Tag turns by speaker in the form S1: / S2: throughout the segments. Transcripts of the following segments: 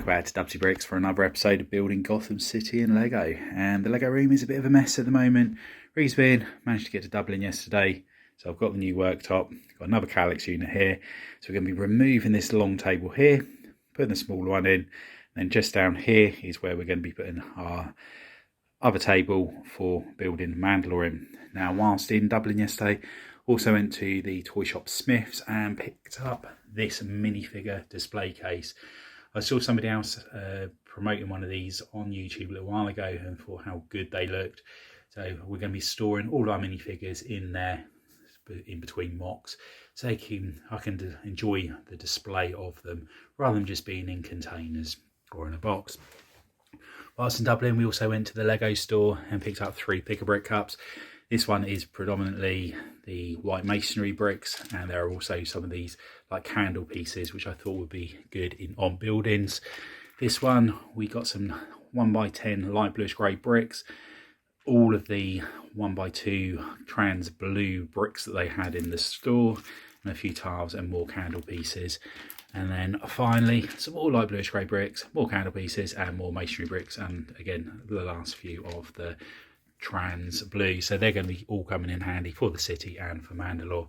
S1: back to Dubsy Bricks for another episode of building Gotham City in Lego. And the Lego room is a bit of a mess at the moment. Reason being, managed to get to Dublin yesterday, so I've got the new worktop, got another Calyx unit here. So we're going to be removing this long table here, putting the smaller one in, and then just down here is where we're going to be putting our other table for building Mandalore in. Now, whilst in Dublin yesterday, also went to the toy shop Smith's and picked up this minifigure display case. I saw somebody else promoting one of these on YouTube a little while ago and thought how good they looked. So we're going to be storing all our minifigures in there, in between mocks, so I can enjoy the display of them rather than just being in containers or in a box. Whilst in Dublin, we also went to the Lego store and picked up 3 pick-a-brick cups. This one is predominantly the white masonry bricks, and there are also some of these like candle pieces which I thought would be good on buildings. This one, we got some 1x10 light bluish grey bricks, all of the 1x2 trans blue bricks that they had in the store, and a few tiles and more candle pieces. And then finally some more light bluish grey bricks, more candle pieces and more masonry bricks, and again the last few of the trans blue. So they're going to be all coming in handy for the city and for Mandalore.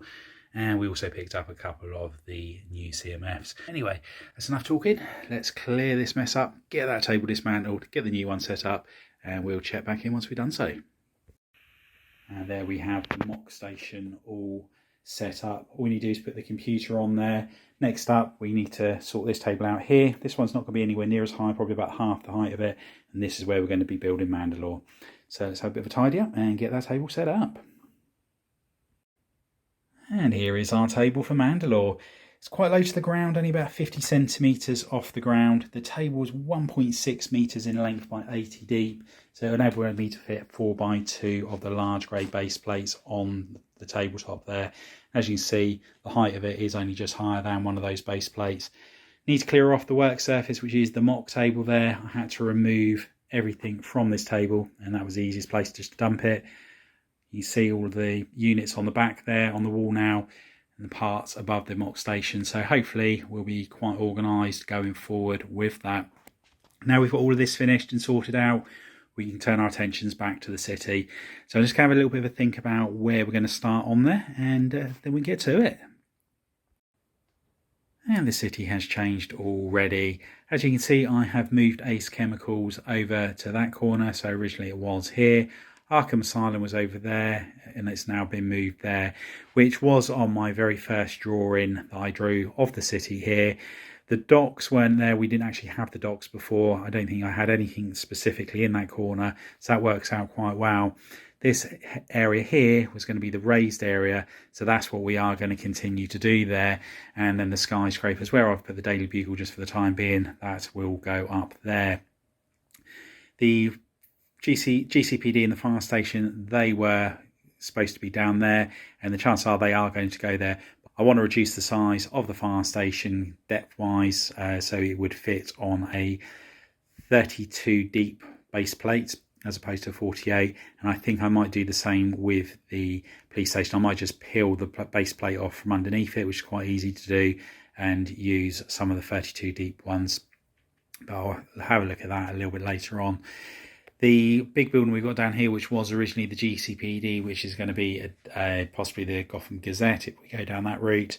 S1: And we also picked up a couple of the new CMFs. Anyway, that's enough talking. Let's clear this mess up, get that table dismantled, get the new one set up, and we'll check back in once we've done so. And there we have the mock station all set up. All we need to do is put the computer on there. Next up, we need to sort this table out here. This one's not going to be anywhere near as high, probably about half the height of it. And this is where we're going to be building Mandalore. So let's have a bit of a tidy up and get that table set up. And here is our table for Mandalore. It's quite low to the ground, only about 50 centimetres off the ground. The table is 1.6 metres in length by 80 deep. So it enabled me to fit 4x2 of the large grey base plates on the tabletop there. As you can see, the height of it is only just higher than one of those base plates. Need to clear off the work surface, which is the mock table there. I had to remove everything from this table, and that was the easiest place just to dump it. You see all of the units on the back there on the wall now, and the parts above the mock station. So hopefully we'll be quite organised going forward with that. Now we've got all of this finished and sorted out, we can turn our attentions back to the city. So I'm just going to have a little bit of a think about where we're going to start on there, and then we get to it. And the city has changed already. As you can see, I have moved Ace Chemicals over to that corner. So originally it was here. Arkham Asylum was over there, and it's now been moved there, which was on my very first drawing that I drew of the city here. The docks weren't there. We didn't actually have the docks before. I don't think I had anything specifically in that corner, so that works out quite well. This area here was going to be the raised area, so that's what we are going to continue to do there. And then the skyscrapers, where I've put the Daily Bugle just for the time being, that will go up there. The GCPD and the fire station, they were supposed to be down there, and the chances are they are going to go there. I want to reduce the size of the fire station depth-wise, so it would fit on a 32 deep base plate as opposed to 48, and I think I might do the same with the police station. I might just peel the base plate off from underneath it, which is quite easy to do, and use some of the 32 deep ones, but I'll have a look at that a little bit later on. The big building we've got down here, which was originally the GCPD, which is going to be possibly the Gotham Gazette if we go down that route.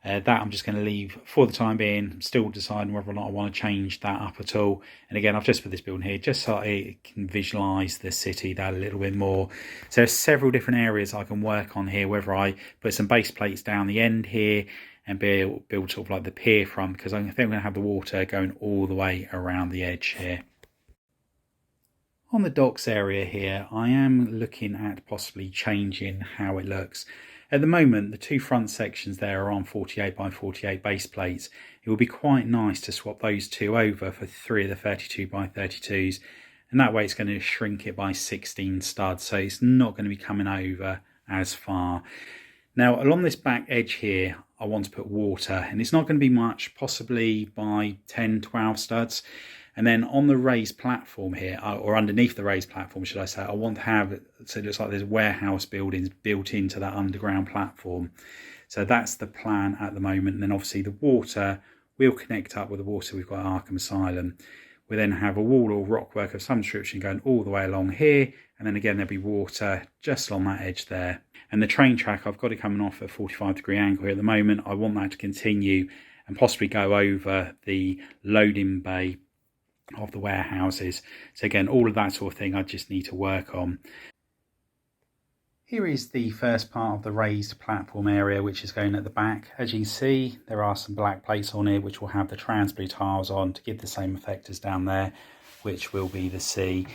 S1: That I'm just going to leave for the time being. I'm still deciding whether or not I want to change that up at all. And again, I've just put this building here just so I can visualise the city that a little bit more. So there's several different areas I can work on here, whether I put some base plates down the end here and build sort of like the pier front, because I think we're going to have the water going all the way around the edge here. On the docks area here, I am looking at possibly changing how it looks. At the moment, the 2 front sections there are on 48x48 base plates. It would be quite nice to swap those 2 over for 3 of the 32x32s. And that way it's going to shrink it by 16 studs. So it's not going to be coming over as far. Now, along this back edge here, I want to put water. And it's not going to be much, possibly by 10, 12 studs. And then on the raised platform here, or underneath the raised platform, should I say, I want to have, so it looks like there's warehouse buildings built into that underground platform. So that's the plan at the moment. And then obviously the water will connect up with the water we've got at Arkham Asylum. We then have a wall or rockwork of some description going all the way along here, and then again there'll be water just along that edge there. And the train track, I've got it coming off at a 45-degree angle here at the moment. I want that to continue and possibly go over the loading bay of the warehouses. So again, all of that sort of thing I just need to work on. Here is the first part of the raised platform area, which is going at the back. As you can see, there are some black plates on here which will have the trans blue tiles on to give the same effect as down there, which will be the sea.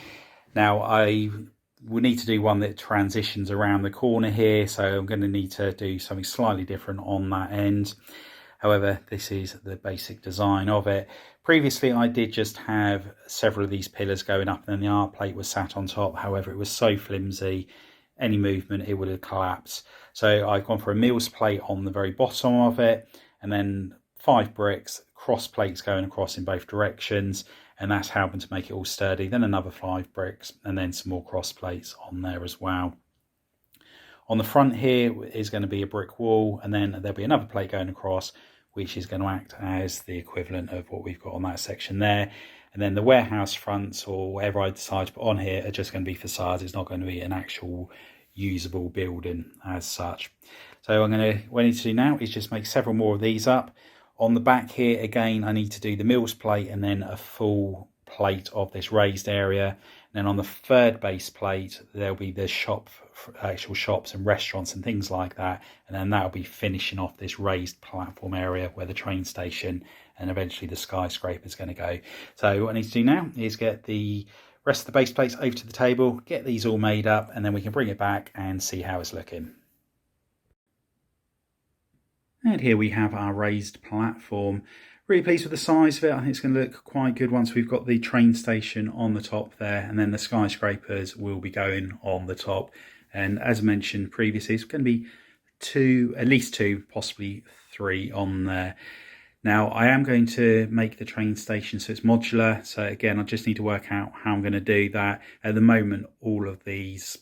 S1: Now I will need to do one that transitions around the corner here, so I'm going to need to do something slightly different on that end. However, this is the basic design of it. Previously, I did just have several of these pillars going up and then the art plate was sat on top. However, it was so flimsy, any movement, it would have collapsed. So I've gone for a Mills plate on the very bottom of it, and then 5 bricks, cross plates going across in both directions, and that's helping to make it all sturdy. Then another 5 bricks, and then some more cross plates on there as well. On the front here is going to be a brick wall, and then there'll be another plate going across, which is going to act as the equivalent of what we've got on that section there. And then the warehouse fronts, or whatever I decide to put on here, are just going to be facades. It's not going to be an actual usable building as such. So what I need to do now is just make several more of these up. On the back here, again, I need to do the Mills plate and then a full plate of this raised area. And then on the third base plate, there'll be the actual shops and restaurants and things like that. And then that'll be finishing off this raised platform area where the train station and eventually the skyscraper is going to go. So what I need to do now is get the rest of the base plates over to the table, get these all made up, and then we can bring it back and see how it's looking. And here we have our raised platform. Really pleased with the size of it. I think it's going to look quite good once we've got the train station on the top there, and then the skyscrapers will be going on the top. And as mentioned previously, it's going to be at least two, possibly 3 on there. Now I am going to make the train station so it's modular. So again, I just need to work out how I'm going to do that. At the moment, all of these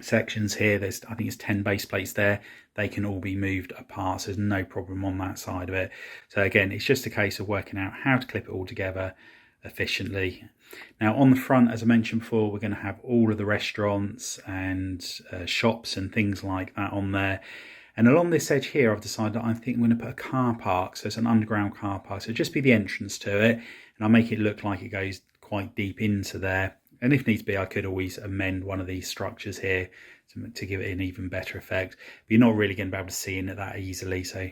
S1: sections here, I think it's 10 base plates there, they can all be moved apart, so there's no problem on that side of it. So again, it's just a case of working out how to clip it all together efficiently. Now on the front, as I mentioned before, we're going to have all of the restaurants and shops and things like that on there. And along this edge here, I've decided that I think I'm going to put a car park, so it's an underground car park, so just be the entrance to it, and I'll make it look like it goes quite deep into there. And if needs be, I could always amend one of these structures here to give it an even better effect. But you're not really going to be able to see in it that easily, so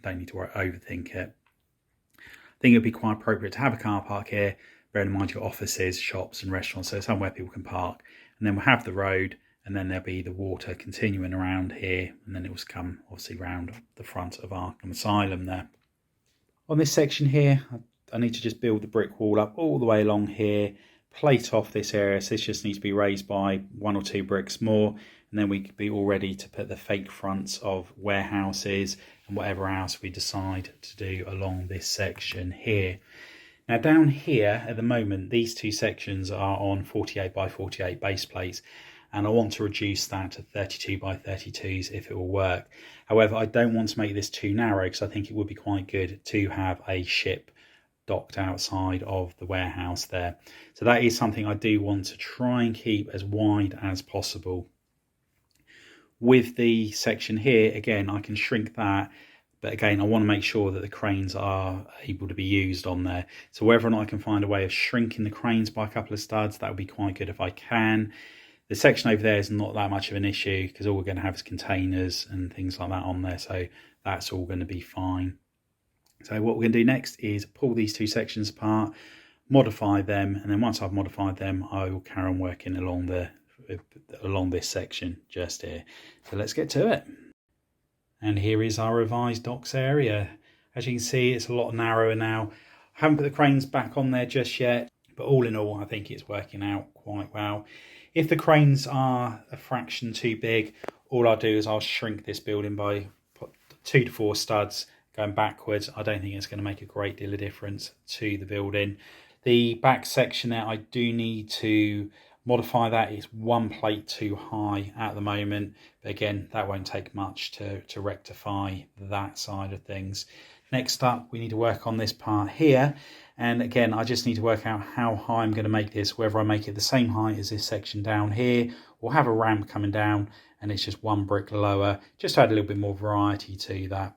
S1: don't need to overthink it. I think it would be quite appropriate to have a car park here, bearing in mind you've got offices, shops and restaurants, so somewhere people can park. And then we'll have the road, and then there'll be the water continuing around here, and then it will come obviously round the front of Arkham Asylum there. On this section here, I need to just build the brick wall up all the way along here, plate off this area, so this just needs to be raised by 1 or 2 bricks more, and then we could be all ready to put the fake fronts of warehouses and whatever else we decide to do along this section here. Now down here at the moment, these 2 sections are on 48 by 48 base plates, and I want to reduce that to 32 by 32s if it will work. However, I don't want to make this too narrow, because I think it would be quite good to have a ship docked outside of the warehouse there. So that is something I do want to try and keep as wide as possible. With the section here, again, I can shrink that, but again, I want to make sure that the cranes are able to be used on there. So whether or not I can find a way of shrinking the cranes by a couple of studs, that would be quite good if I can. The section over there is not that much of an issue, because all we're going to have is containers and things like that on there, so that's all going to be fine. So what we're going to do next is pull these 2 sections apart, modify them, and then once I've modified them, I will carry on working along this section just here. So let's get to it. And here is our revised docks area. As you can see, it's a lot narrower now. I haven't put the cranes back on there just yet, but all in all, I think it's working out quite well. If the cranes are a fraction too big, all I'll do is I'll shrink this building by 2 to 4 studs going backwards. I don't think it's going to make a great deal of difference to the building. The back section there, I do need to modify that. It's one plate too high at the moment, but again, that won't take much to rectify that side of things. Next up, we need to work on this part here, and again, I just need to work out how high I'm going to make this, whether I make it the same height as this section down here or have a ramp coming down and it's just one brick lower, just to add a little bit more variety to that.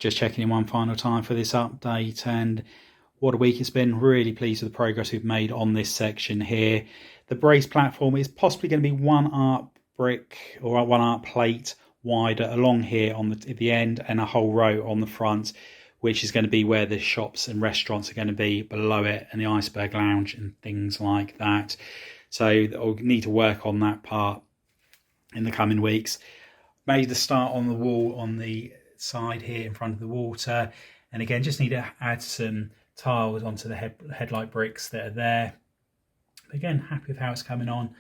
S1: Just checking in one final time for this update, and what a week it's been. Really pleased with the progress we've made on this section here. The brace platform is possibly going to be one art brick or one art plate wider along here on the end, and a whole row on the front, which is going to be where the shops and restaurants are going to be below it, and the iceberg lounge and things like that. So I'll need to work on that part in the coming weeks. Made the start on the wall on the side here in front of the water, and again just need to add some tiles onto the headlight bricks that are there. But again, happy with how it's coming on.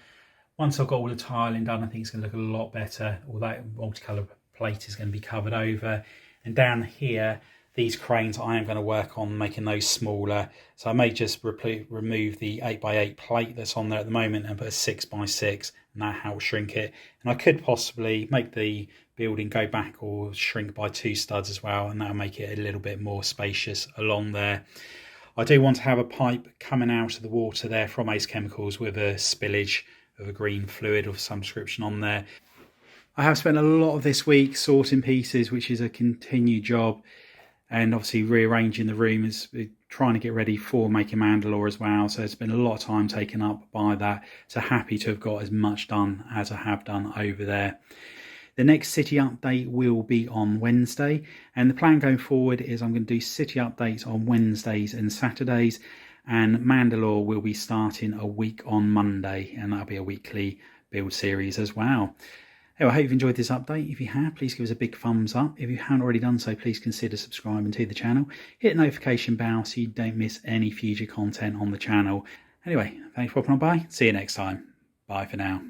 S1: Once I've got all the tiling done, I think it's going to look a lot better. All that multicolour plate is going to be covered over, and down here these cranes I am going to work on making those smaller, so I may just remove the 8x8 plate that's on there at the moment and put a 6x6, and that helps shrink it. And I could possibly make the building go back or shrink by 2 studs as well, and that'll make it a little bit more spacious along there. I do want to have a pipe coming out of the water there from Ace Chemicals with a spillage of a green fluid of some description on there. I have spent a lot of this week sorting pieces, which is a continued job, and obviously rearranging the room is trying to get ready for making Mandalore as well. So it's been a lot of time taken up by that. So happy to have got as much done as I have done over there. The next city update will be on Wednesday, and the plan going forward is I'm going to do city updates on Wednesdays and Saturdays, and Mandalore will be starting a week on Monday, and that'll be a weekly build series as well. Anyway, I hope you've enjoyed this update. If you have, please give us a big thumbs up. If you haven't already done so, please consider subscribing to the channel. Hit the notification bell so you don't miss any future content on the channel. Anyway, thanks for popping on by. See you next time. Bye for now.